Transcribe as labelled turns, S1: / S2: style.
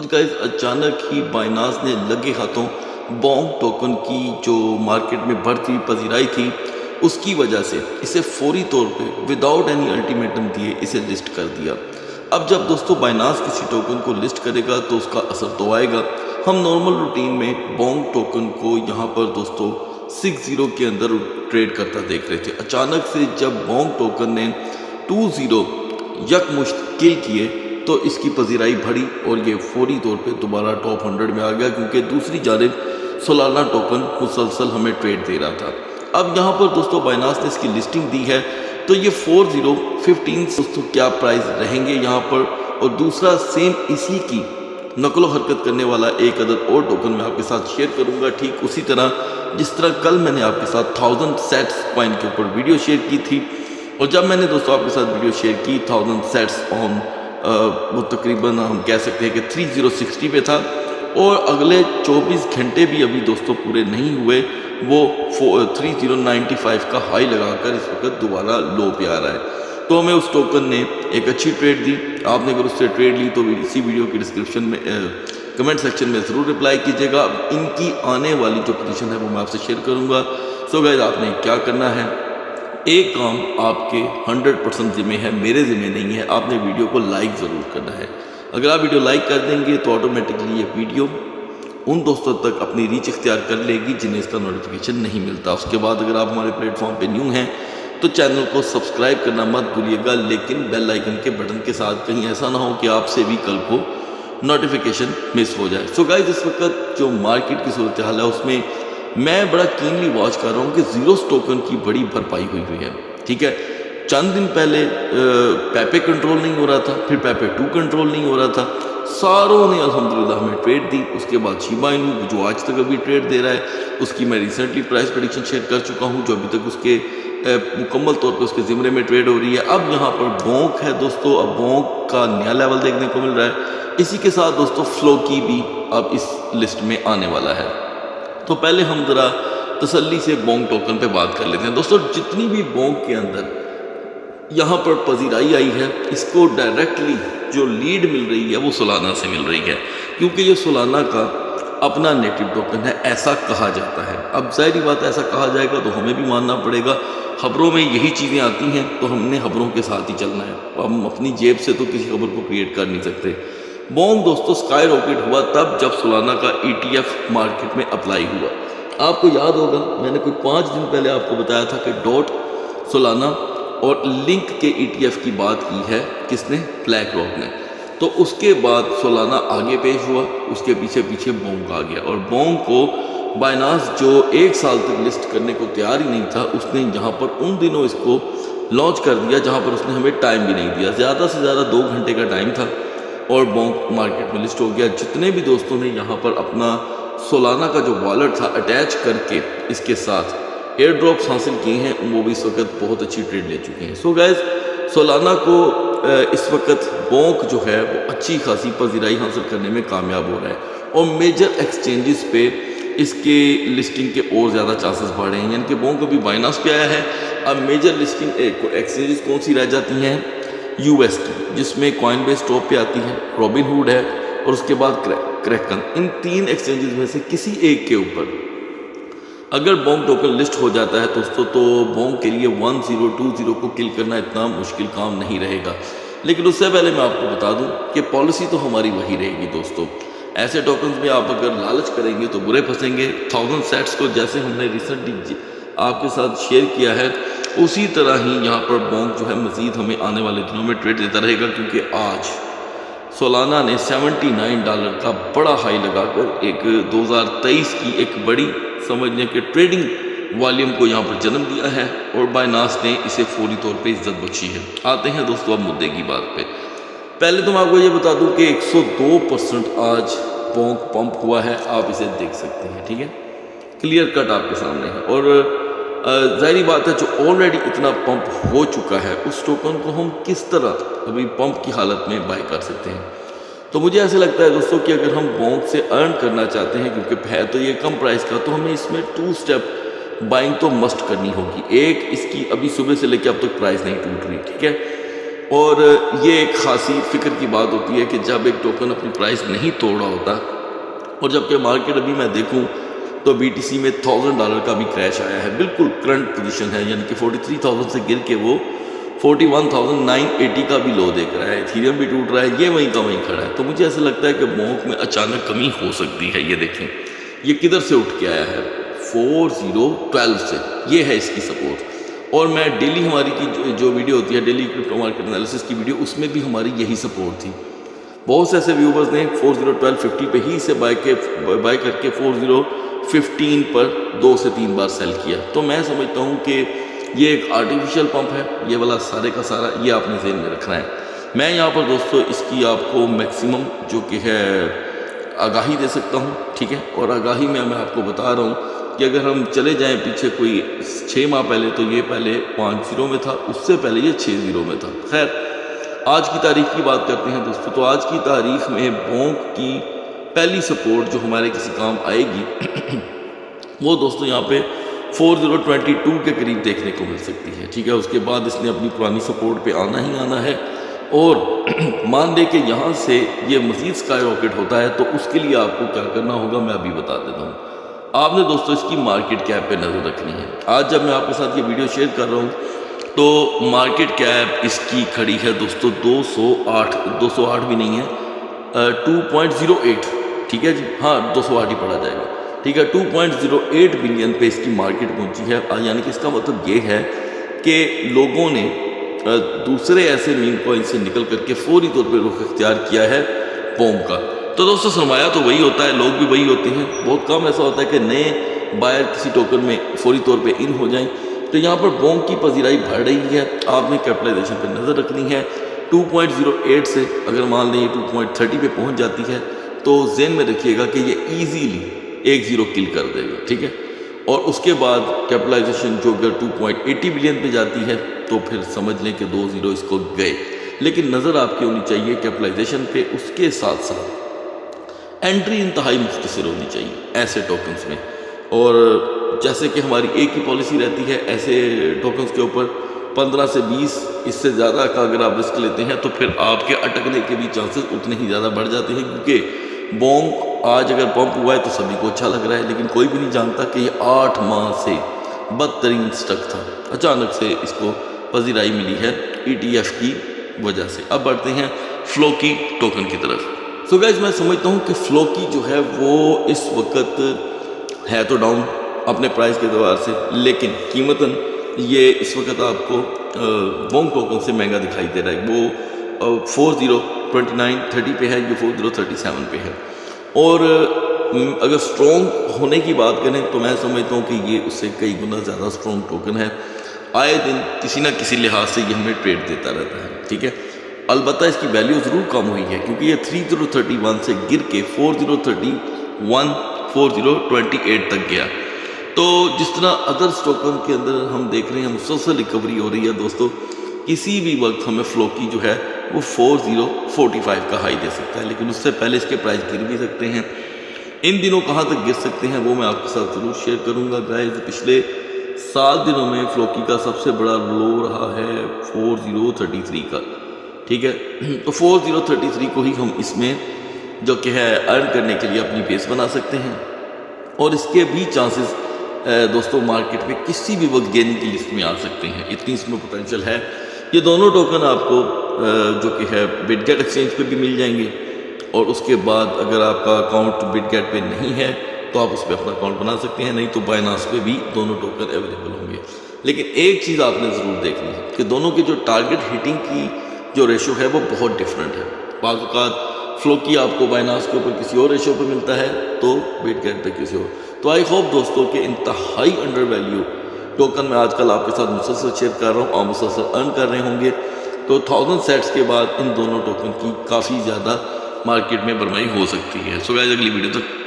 S1: Guys अचानक ही Binance ने लगे हाथों बॉन्ग टोकन की जो मार्केट में बढ़ती पजीराई थी उसकी वजह से इसे फौरी तौर पे विदाउट एनी अल्टीमेटम दिए इसे लिस्ट कर दिया। अब जब दोस्तों बाइनांस किसी टोकन को लिस्ट करेगा तो उसका असर तो आएगा। हम नॉर्मल रूटीन में बॉन्ग टोकन को यहाँ पर दोस्तों 60 के अंदर ट्रेड करता देख रहे थे। अचानक से जब बॉन्ग टोकन ने 20 यकमुश्त किल किए तो इसकी पजीराई बढ़ी और ये फौरी तौर पे दोबारा टॉप 100 में आ गया, क्योंकि दूसरी जानिब सोलाना टोकन मुसलसल हमें ट्रेड दे रहा था। अब यहाँ पर दोस्तों बाइनांस ने इसकी लिस्टिंग दी है तो ये 4015 दोस्तों क्या प्राइस रहेंगे यहाँ पर। और दूसरा सेम इसी की नकलो हरकत करने वाला एक अदद और टोकन मैं आपके साथ शेयर करूँगा, ठीक उसी तरह जिस तरह कल मैंने आपके साथ 1000 सेट्स कॉइन के ऊपर वीडियो शेयर की थी। और जब मैंने दोस्तों आपके साथ वीडियो शेयर की 1000 सेट्स ऑन वो तकरीबन हम कह सकते हैं कि 3060 पे था और अगले 24 घंटे भी अभी दोस्तों पूरे नहीं हुए, वो 3095 का हाई लगाकर इस वक्त दोबारा लो पे आ रहा है। तो हमें उस टोकन ने एक अच्छी ट्रेड दी। आपने अगर उससे ट्रेड ली तो इसी वीडियो की डिस्क्रिप्शन में कमेंट सेक्शन में ज़रूर रिप्लाई कीजिएगा। इनकी आने वाली जो पोजीशन है वो मैं आपसे शेयर करूँगा। सो गाइस आपने क्या करना है, एक काम आपके 100% ज़िम्मे है, मेरे ज़िम्मे नहीं है। आपने वीडियो को लाइक ज़रूर करना है। अगर आप वीडियो लाइक कर देंगे तो ऑटोमेटिकली ये वीडियो उन दोस्तों तक अपनी रीच इख्तियार कर लेगी जिन्हें इसका नोटिफिकेशन नहीं मिलता। उसके बाद अगर आप हमारे प्लेटफॉर्म पे न्यू हैं तो चैनल को सब्सक्राइब करना मत भूलिएगा, लेकिन बेल आइकन के बटन के साथ, कहीं ऐसा ना हो कि आपसे भी कल को नोटिफिकेशन मिस हो जाए। सो गाइस इस वक्त जो मार्केट की सूरत हाल है उसमें मैं बड़ा कीनली वॉच कर रहा हूँ कि ज़ीरोस टोकन की बड़ी भरपाई हुई है। ठीक है, चंद दिन पहले पेपे कंट्रोल नहीं हो रहा था, फिर पेपे 2 कंट्रोल नहीं हो रहा था, सारों ने अल्हम्दुलिल्लाह हमें ट्रेड दी। उसके बाद शिबा इनू जो आज तक अभी ट्रेड दे रहा है उसकी मैं रिसेंटली प्राइस प्रेडिक्शन शेयर कर चुका हूँ, जो अभी तक उसके मुकम्मल तौर पर उसके ज़िम्मे में ट्रेड हो रही है। अब यहाँ पर बॉन्क है दोस्तों, अब बॉन्क का नया लेवल देखने को मिल रहा है। इसी के साथ दोस्तों फ्लो की भी अब इस लिस्ट में आने वाला है। तो पहले हम ज़रा तसल्ली से बॉन्ग टोकन पे बात कर लेते हैं। दोस्तों जितनी भी बॉन्ग के अंदर यहाँ पर पजीराई आई है इसको डायरेक्टली जो लीड मिल रही है वो सोलाना से मिल रही है, क्योंकि ये सोलाना का अपना नेटिव टोकन है, ऐसा कहा जाता है। अब ज़ाहिर बात है ऐसा कहा जाएगा तो हमें भी मानना पड़ेगा। खबरों में यही चीज़ें आती हैं तो हमने खबरों के साथ ही चलना है। हम अपनी जेब से तो किसी खबर को क्रिएट कर नहीं सकते। बॉन्ग दोस्तों स्काई रॉकेट हुआ तब जब सोलाना का ETF मार्केट में अप्लाई हुआ। आपको याद होगा मैंने कोई 5 दिन पहले आपको बताया था कि डॉट सोलाना और लिंक के ETF की बात की है किसने, ब्लैक रॉक ने। तो उसके बाद सोलाना आगे पेश हुआ, उसके पीछे पीछे बॉन्ग आ गया। और बॉन्ग को बाइनांस जो 1 साल तक लिस्ट करने को तैयार ही नहीं था, उसने यहाँ पर उन दिनों इसको लॉन्च कर दिया जहाँ पर उसने हमें टाइम भी नहीं दिया। ज़्यादा से ज़्यादा 2 घंटे का टाइम था और बॉन्ग मार्केट में लिस्ट हो गया। जितने भी दोस्तों ने यहाँ पर अपना सोलाना का जो वॉलेट था अटैच करके इसके साथ एयर ड्रॉप्स हासिल किए हैं वो भी इस वक्त बहुत अच्छी ट्रेड ले चुके हैं। सो गाइस सोलाना को इस वक्त बॉन्ग जो है वो अच्छी खासी पजीराई हासिल करने में कामयाब हो रहा है और मेजर एक्सचेंजेस पे इसके लिस्टिंग के और ज़्यादा चांसेस बढ़ रहे हैं। यानी कि बॉन्ग अभी बाइनांस पे आया है। अब मेजर लिस्टिंग एक्सचेंजेस कौन सी रह जाती हैं, US की, जिसमें कॉइनबेस टॉप पे आती है, रॉबिनहुड है और उसके बाद क्रैकन। इन 3 एक्सचेंजेस में से किसी एक के ऊपर अगर बॉन्ग टोकन लिस्ट हो जाता है दोस्तों तो बॉन्ग के लिए 1020 को किल करना इतना मुश्किल काम नहीं रहेगा। लेकिन उससे पहले मैं आपको बता दूं कि पॉलिसी तो हमारी वही रहेगी दोस्तों। ऐसे टोकन्स में आप अगर लालच करेंगे तो बुरे फंसेंगे। 1000 सेट्स को जैसे हमने रिसेंटली आपके साथ शेयर किया है उसी तरह ही यहाँ पर बॉन्ग जो है मज़ीद हमें आने वाले दिनों में ट्रेड देता रहेगा, क्योंकि आज सोलाना ने $79 का बड़ा हाई लगाकर एक 2023 की एक बड़ी समझने के ट्रेडिंग वॉल्यूम को यहाँ पर जन्म दिया है और बाइनांस ने इसे फौरी तौर पे इज्जत बख्शी है। आते हैं दोस्तों अब मुद्दे की बात पे। पहले तो मैं आपको ये बता दूं कि 102% आज बॉन्ग पंप हुआ है, आप इसे देख सकते हैं। ठीक है, क्लियर कट आपके सामने है। और ज़ाहिर बात है जो ऑलरेडी इतना पंप हो चुका है उस टोकन को हम किस तरह अभी पंप की हालत में बाय कर सकते हैं। तो मुझे ऐसे लगता है दोस्तों कि अगर हम बॉन्ग से अर्न करना चाहते हैं, क्योंकि है तो ये कम प्राइस का, तो हमें इसमें 2 स्टेप बाइंग तो मस्ट करनी होगी। एक, इसकी अभी सुबह से लेकर अब तक प्राइस नहीं टूट रही। ठीक है, اور یہ ایک خاصی فکر کی بات ہوتی ہے کہ جب ایک ٹوکن اپنی پرائس نہیں توڑ رہا ہوتا، اور جبکہ مارکیٹ ابھی میں دیکھوں تو BTC میں $1000 کا بھی کریش آیا ہے، بالکل کرنٹ پوزیشن ہے، یعنی کہ 43,000 سے گر کے وہ 41,980 کا بھی لو دیکھ رہا ہے، ایتھیریم بھی ٹوٹ رہا ہے، یہ وہیں کا وہیں کھڑا ہے۔ تو مجھے ایسا لگتا ہے کہ بونک میں اچانک کمی ہو سکتی ہے۔ یہ دیکھیں یہ کدھر سے اٹھ کے آیا ہے، 4012 سے، یہ ہے اس کی سپورٹ۔ اور میں ڈیلی ہماری کی جو ویڈیو ہوتی ہے، ڈیلی کرپٹو مارکیٹ انالیسس کی ویڈیو، اس میں بھی ہماری یہی سپورٹ تھی۔ بہت سے ایسے ویورز نے 4012.50 پہ ہی سے بائی کر کے 4015 پر 2 سے 3 بار سیل کیا۔ تو میں سمجھتا ہوں کہ یہ ایک آرٹیفیشل پمپ ہے، یہ والا سارے کا سارا، یہ آپ نے ذہن میں رکھنا ہے۔ میں یہاں پر دوستو اس کی آپ کو میکسیمم جو کہ ہے آگاہی دے سکتا ہوں، ٹھیک ہے، اور آگاہی میں آپ کو بتا رہا ہوں کہ اگر ہم چلے جائیں پیچھے کوئی 6 ماہ پہلے، تو یہ پہلے 50 میں تھا، اس سے پہلے یہ 60 میں تھا۔ خیر آج کی تاریخ کی بات کرتے ہیں دوستو، تو آج کی تاریخ میں بونک کی پہلی سپورٹ جو ہمارے کسی کام آئے گی وہ دوستو یہاں پہ 4022 کے قریب دیکھنے کو مل سکتی ہے، ٹھیک ہے۔ اس کے بعد اس نے اپنی پرانی سپورٹ پہ آنا ہی آنا ہے، اور مان لے کہ یہاں سے یہ مزید سکائی راکٹ ہوتا ہے، تو اس کے لیے آپ کو کیا کرنا ہوگا میں ابھی بتا دیتا ہوں۔ آپ نے دوستو اس کی مارکیٹ کیپ پہ نظر رکھنی ہے۔ آج جب میں آپ کے ساتھ یہ ویڈیو شیئر کر رہا ہوں تو مارکیٹ کیپ اس کی کھڑی ہے دوستو 208 بھی نہیں ہے، 2.08، ٹھیک ہے جی، ہاں 208 ہی پڑھا جائے گا، ٹھیک ہے۔ 2.08 بلین پہ اس کی مارکیٹ پہنچی ہے، یعنی کہ اس کا مطلب یہ ہے کہ لوگوں نے دوسرے ایسے میم کوئن سے نکل کر کے فوری طور پہ رخ اختیار کیا ہے بونک کا۔ تو دوستو سرمایہ تو وہی ہوتا ہے، لوگ بھی وہی ہوتے ہیں، بہت کم ایسا ہوتا ہے کہ نئے بائر کسی ٹوکن میں فوری طور پہ ان ہو جائیں۔ تو یہاں پر بونک کی پذیرائی بڑھ رہی ہے، آپ نے کیپٹلائزیشن پہ نظر رکھنی ہے۔ 2.08 سے اگر مان لیں یہ 2.30 پہ پہنچ جاتی ہے تو ذہن میں رکھیے گا کہ یہ ایزیلی 1-0 کل کر دے گا، ٹھیک ہے۔ اور اس کے بعد کیپٹلائزیشن جو اگر 2.80 بلین پہ جاتی ہے تو پھر سمجھ لیں کہ 2-0 اس کو گئے۔ لیکن نظر آپ کی ہونی چاہیے کیپٹلائزیشن پہ، اس کے ساتھ ساتھ انٹری انتہائی مختصر ہونی چاہیے ایسے ٹوکنز میں۔ اور جیسے کہ ہماری ایک ہی پالیسی رہتی ہے ایسے ٹوکنز کے اوپر، 15 سے 20 اس سے زیادہ کا اگر آپ رسک لیتے ہیں تو پھر آپ کے اٹکنے کے بھی چانسز اتنے ہی زیادہ بڑھ جاتے ہیں، کیونکہ بونک آج اگر پمپ ہوا ہے تو سبھی کو اچھا لگ رہا ہے، لیکن کوئی بھی نہیں جانتا کہ یہ 8 ماہ سے بدترین سٹک تھا، اچانک سے اس کو پذیرائی ملی ہے ETF کی وجہ سے۔ اب بڑھتے ہیں فلوکی ٹوکن کی طرف۔ سو گائز میں سمجھتا ہوں کہ فلوکی جو ہے وہ اس وقت ہے تو ڈاؤن اپنے پرائز کے اعتبار سے، لیکن قیمتاً یہ اس وقت آپ کو بونک ٹوکن سے مہنگا دکھائی دے رہا ہے۔ وہ 4029.30 پہ ہے، یہ 4037 پہ ہے۔ اور اگر سٹرونگ ہونے کی بات کریں تو میں سمجھتا ہوں کہ یہ اس سے کئی گنا زیادہ سٹرونگ ٹوکن ہے، آئے دن کسی نہ کسی لحاظ سے یہ ہمیں ٹریڈ دیتا رہتا ہے، ٹھیک ہے۔ البتہ اس کی ویلیو ضرور کم ہوئی ہے، کیونکہ یہ 3031 سے گر کے 4028 تک گیا۔ تو جس طرح ادرس ٹوکن کے اندر ہم دیکھ رہے ہیں مسلسل ریکوری ہو رہی ہے دوستو، کسی بھی وقت ہمیں فلوکی جو ہے وہ 4045 کا ہائی دے سکتا ہے، لیکن اس سے پہلے اس کے پرائز گر بھی سکتے ہیں۔ ان دنوں کہاں تک گر سکتے ہیں وہ میں آپ کے ساتھ ضرور شیئر کروں گا گائز۔ پچھلے 7 دنوں میں فلوکی کا سب سے بڑا لو رہا ہے 4033 کا، ٹھیک ہے۔ تو 4033 کو ہی ہم اس میں جو کہ ہے ارن کرنے کے لیے اپنی بیس بنا سکتے ہیں، اور اس کے بھی چانسز دوستو مارکیٹ میں کسی بھی وقت گیننگ کی لسٹ میں آ سکتے ہیں، اتنی اس میں پوٹینشل ہے۔ یہ دونوں ٹوکن آپ کو جو کہ ہے بٹ گیٹ ایکسچینج پہ بھی مل جائیں گے، اور اس کے بعد اگر آپ کا اکاؤنٹ بٹ گیٹ پہ نہیں ہے تو آپ اس پہ اپنا اکاؤنٹ بنا سکتے ہیں، نہیں تو بائنانس پہ بھی دونوں ٹوکن اویلیبل ہوں گے۔ لیکن ایک چیز آپ نے ضرور دیکھنی ہے کہ دونوں کی جو ٹارگٹ ہٹنگ کی جو ریشو ہے وہ بہت ڈیفرنٹ ہے۔ بعض اوقات فلوکی آپ کو بائنانس کے اوپر کسی اور ریشو پہ ملتا ہے تو بٹ گیٹ پہ کسی اور۔ تو آئی ہوپ دوستو کہ انتہائی انڈر ویلیو ٹوکن میں آج کل آپ کے ساتھ مسلسل شیئر کر رہا ہوں، اور مسلسل ارن کر رہے ہوں گے، تو 1000 سیٹس کے بعد ان دونوں ٹوکن کی کافی زیادہ مارکیٹ میں برمائی ہو سکتی ہے۔ سو گائز اگلی ویڈیو تک